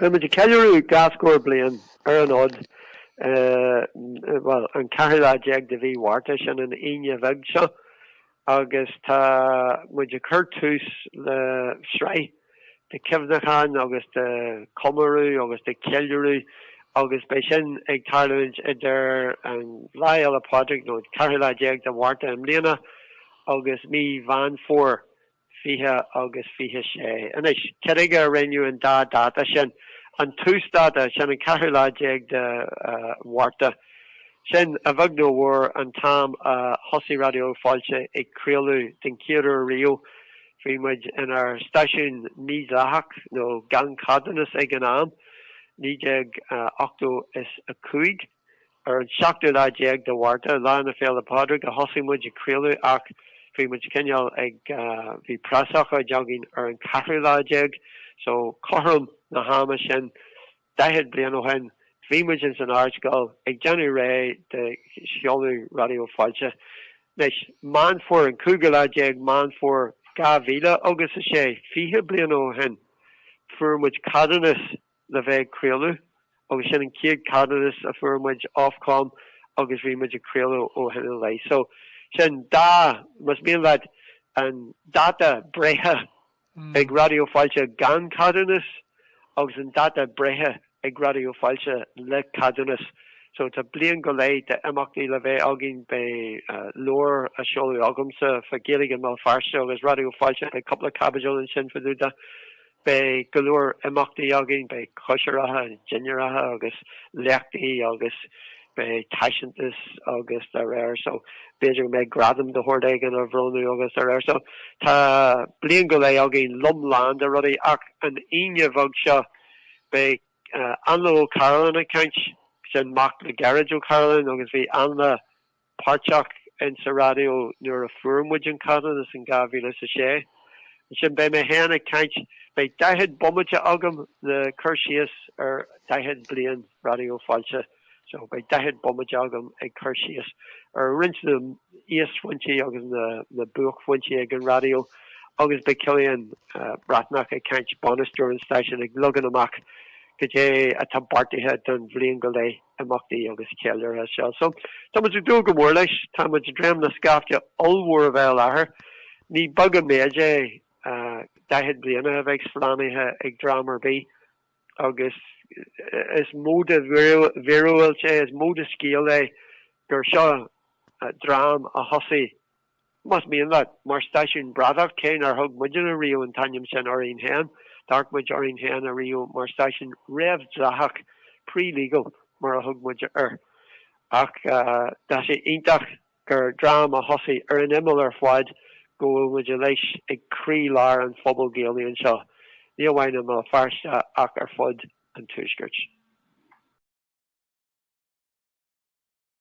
But the Kelleru Gascore Blaine, Aranod, well, and Carla Jag de V. Wartish and an Inya Vigsha, August, would you Curtus, the Shrai, the Kevnahan, August, the Comaru, August, the Kelleru, August, Bashin, Egg Tarlage, Eder, and Lyle Project, no, Carla Jag de Warta and Lena, August, me, Van Four, Fiha, August, Fiha Shay, and it's Keriga Renew and Data Shin. And two starter, Shannon Carla Jeg de Warta. Shin Avagno War and Tom Hussy Radio Fáilte ag Crealu den Kira Rio Fimage in our station Nizahak no Gang Cardenas Eganam Nijeg Octo is a Kuig or Shakta La Jeg de Warta Lana Fela Padrick a Hussy Mudge Crealu Ak Fimage Kenyal ag the Prasaka jogging or in Carla Jeg so Corum Nahama Shin Dahed Blianohen Vimages an article, ag Johnny Ray, the Shiolu Radio Fáilte. Nish, man for and Kugala Jeg, man for Gavila, August a Shay, Fiha Bliano Hen, firm which Cardenas, the Veg Creolu, August Shannon Kid Cardenas, a firm which Offcom, August Vimage Creolu, O Hen Lay. So, Shen Da must mean that, and Data Breha, ag Radio Fáilte, Gan Cardenas, August and Data Breha, ag Radio Fáilte le Cardenas. So to blian go lei de amachni le ve agin be lore a sholu agumsa for Gaeilge and Feirste agus Radio Fáilte a couple of cabbageol and sin for duda be galore amachni agin be kosheraha and generaha agus lechti agus be tashantis agus the rare so beijing me gradam the hordagan of Ronu agus the rare so ta blian go lei agin lumland a ruddy ak an inya vugsha be Anna Caroline account send mock the garage o Caroline agus vi Anna Parchak in sa radio near a firm which in Caroline and Gavila sa she send be me hen account be dahed bomacha agam the Kershius or dahed blian radio Fáilte so by dahed bomacha agam a Kershius or rinse the east winchi agus the book winchi again radio agus be Killian Bratnak account bonus during station ag lugan amak Gajay at a party head done Vlingalay and Mockney August Keller as well. So, Thomas do go more like Thomas Dram the Scafia all war of her. Ni bug a majay, Dahed Bliana of ex Flami, egg drama be August is moda virual, is moda skill, Gershaw, dram, a hussy. Must mean that more station Braddock, Kane or Hug Mudgeon Rio and Tanyam Sen or in hand. Dark Majorin Hen a Rio mar station Rev Zahak pre-legal mar a hug Mudge Ak dashi intach gur drama hussy an emmer fwad go with a leish a cree lar and fobble Gaeilge and shaw. Neil Wine and Feirste ak ar fud and tushkirch.